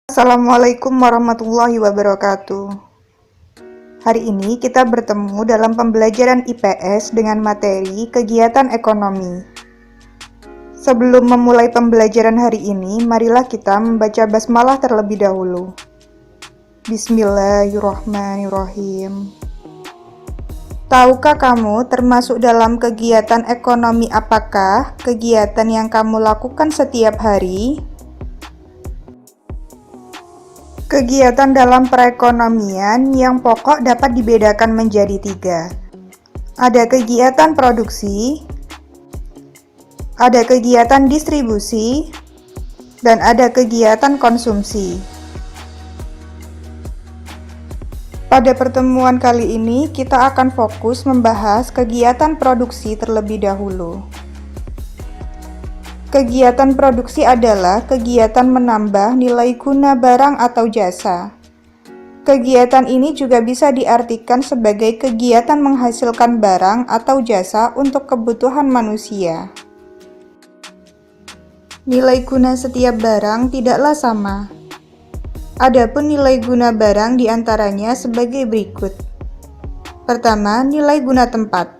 Assalamualaikum warahmatullahi wabarakatuh. Hari ini kita bertemu dalam pembelajaran IPS dengan materi kegiatan ekonomi. Sebelum memulai pembelajaran hari ini, marilah kita membaca basmalah terlebih dahulu. Bismillahirrahmanirrahim. Tahukah kamu termasuk dalam kegiatan ekonomi apakah kegiatan yang kamu lakukan setiap hari? Kegiatan dalam perekonomian yang pokok dapat dibedakan menjadi 3. Ada kegiatan produksi, ada kegiatan distribusi, dan ada kegiatan konsumsi. Pada pertemuan kali ini, kita akan fokus membahas kegiatan produksi terlebih dahulu. Kegiatan produksi adalah kegiatan menambah nilai guna barang atau jasa. Kegiatan ini juga bisa diartikan sebagai kegiatan menghasilkan barang atau jasa untuk kebutuhan manusia. Nilai guna setiap barang tidaklah sama. Adapun nilai guna barang diantaranya sebagai berikut. Pertama, nilai guna tempat.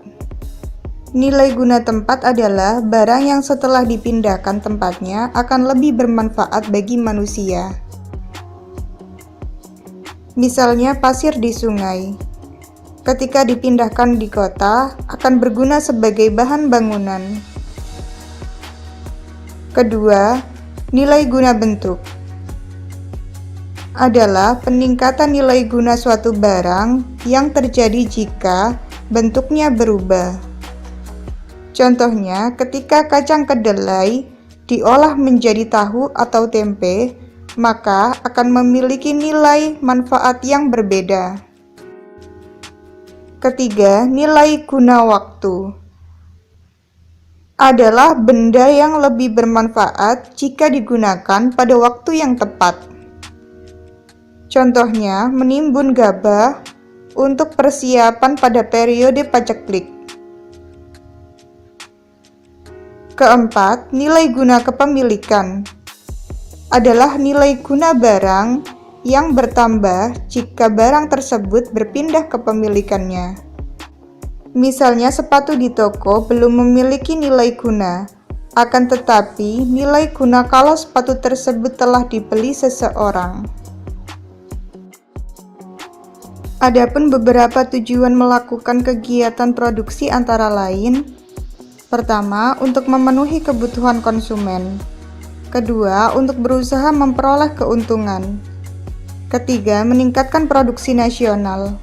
Nilai guna tempat adalah barang yang setelah dipindahkan tempatnya akan lebih bermanfaat bagi manusia. Misalnya pasir di sungai. Ketika dipindahkan di kota, akan berguna sebagai bahan bangunan. Kedua, nilai guna bentuk. Adalah peningkatan nilai guna suatu barang yang terjadi jika bentuknya berubah. Contohnya, ketika kacang kedelai diolah menjadi tahu atau tempe, maka akan memiliki nilai manfaat yang berbeda. Ketiga, nilai guna waktu. Adalah benda yang lebih bermanfaat jika digunakan pada waktu yang tepat. Contohnya, menimbun gabah untuk persiapan pada periode paceklik. Keempat, nilai guna kepemilikan. Adalah nilai guna barang yang bertambah jika barang tersebut berpindah kepemilikannya. Misalnya sepatu di toko belum memiliki nilai guna, akan tetapi nilai guna kalau sepatu tersebut telah dibeli seseorang. Adapun beberapa tujuan melakukan kegiatan produksi antara lain: pertama, untuk memenuhi kebutuhan konsumen. Kedua, untuk berusaha memperoleh keuntungan. Ketiga, meningkatkan produksi nasional.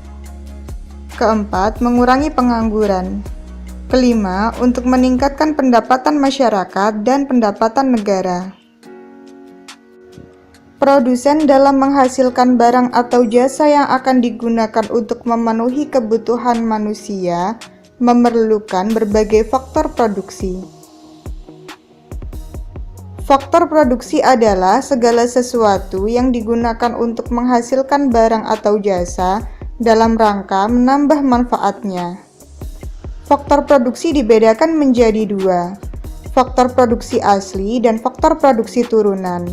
Keempat, mengurangi pengangguran. Kelima, untuk meningkatkan pendapatan masyarakat dan pendapatan negara. Produsen dalam menghasilkan barang atau jasa yang akan digunakan untuk memenuhi kebutuhan manusia memerlukan berbagai faktor produksi. Faktor produksi adalah segala sesuatu yang digunakan untuk menghasilkan barang atau jasa dalam rangka menambah manfaatnya. Faktor produksi dibedakan menjadi 2, faktor produksi asli dan faktor produksi turunan.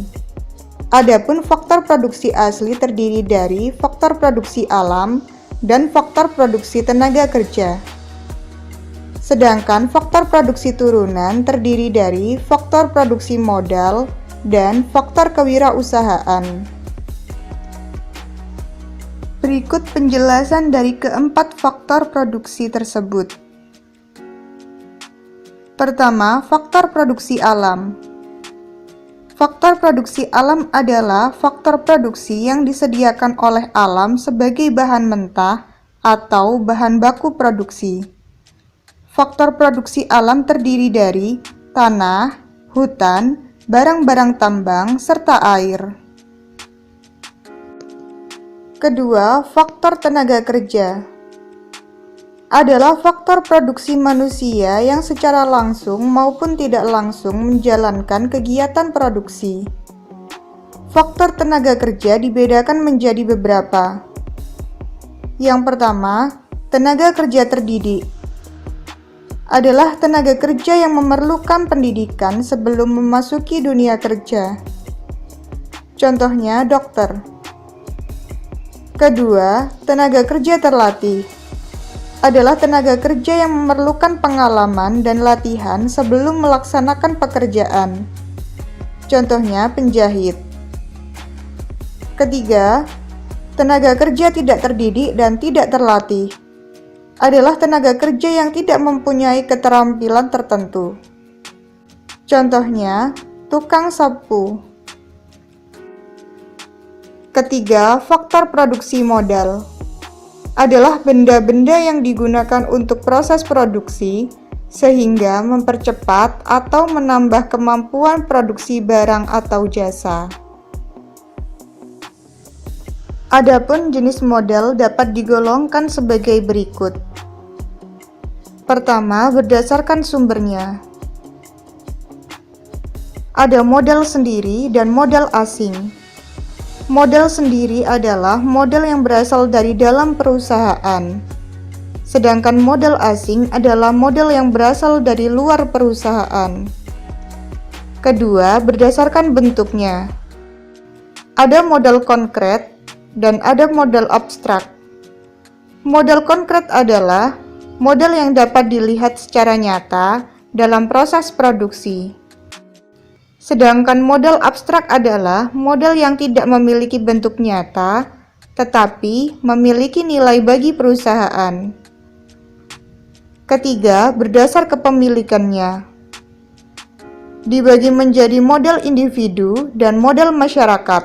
Adapun faktor produksi asli terdiri dari faktor produksi alam dan faktor produksi tenaga kerja. Sedangkan faktor produksi turunan terdiri dari faktor produksi modal dan faktor kewirausahaan. Berikut penjelasan dari keempat faktor produksi tersebut. Pertama, faktor produksi alam. Faktor produksi alam adalah faktor produksi yang disediakan oleh alam sebagai bahan mentah atau bahan baku produksi. Faktor produksi alam terdiri dari tanah, hutan, barang-barang tambang, serta air. Kedua, faktor tenaga kerja. Adalah faktor produksi manusia yang secara langsung maupun tidak langsung menjalankan kegiatan produksi. Faktor tenaga kerja dibedakan menjadi beberapa. Yang pertama, tenaga kerja terdidik. Adalah tenaga kerja yang memerlukan pendidikan sebelum memasuki dunia kerja. Contohnya dokter. Kedua, tenaga kerja terlatih adalah tenaga kerja yang memerlukan pengalaman dan latihan sebelum melaksanakan pekerjaan. Contohnya penjahit. Ketiga, tenaga kerja tidak terdidik dan tidak terlatih adalah tenaga kerja yang tidak mempunyai keterampilan tertentu. Contohnya, tukang sapu. Ketiga, faktor produksi modal adalah benda-benda yang digunakan untuk proses produksi sehingga mempercepat atau menambah kemampuan produksi barang atau jasa. Adapun jenis modal dapat digolongkan sebagai berikut. Pertama, berdasarkan sumbernya. Ada modal sendiri dan modal asing. Modal sendiri adalah modal yang berasal dari dalam perusahaan, sedangkan modal asing adalah modal yang berasal dari luar perusahaan. Kedua, berdasarkan bentuknya. Ada modal konkret dan ada modal abstrak. Modal konkret adalah modal yang dapat dilihat secara nyata dalam proses produksi. Sedangkan modal abstrak adalah modal yang tidak memiliki bentuk nyata, tetapi memiliki nilai bagi perusahaan. Ketiga, berdasar kepemilikannya. Dibagi menjadi modal individu dan modal masyarakat.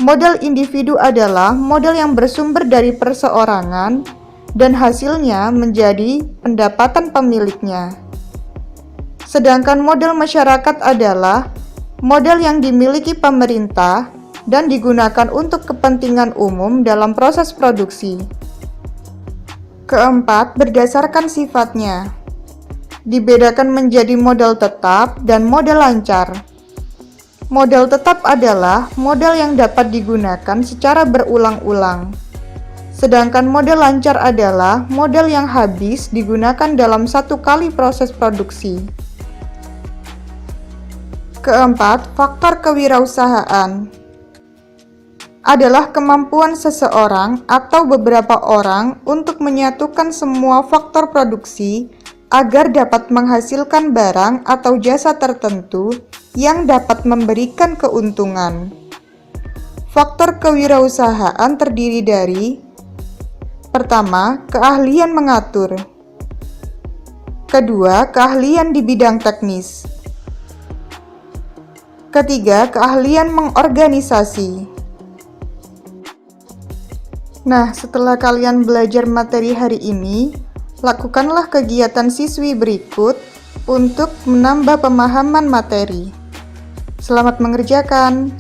Modal individu adalah modal yang bersumber dari perseorangan dan hasilnya menjadi pendapatan pemiliknya. Sedangkan modal masyarakat adalah modal yang dimiliki pemerintah dan digunakan untuk kepentingan umum dalam proses produksi. Keempat, berdasarkan sifatnya. Dibedakan menjadi modal tetap dan modal lancar. Modal tetap adalah modal yang dapat digunakan secara berulang-ulang. Sedangkan modal lancar adalah modal yang habis digunakan dalam satu kali proses produksi. Keempat, faktor kewirausahaan adalah kemampuan seseorang atau beberapa orang untuk menyatukan semua faktor produksi agar dapat menghasilkan barang atau jasa tertentu yang dapat memberikan keuntungan. Faktor kewirausahaan terdiri dari: pertama, keahlian mengatur. Kedua, keahlian di bidang teknis. Ketiga, keahlian mengorganisasi. Nah, setelah kalian belajar materi hari ini, lakukanlah kegiatan siswi berikut untuk menambah pemahaman materi. Selamat mengerjakan!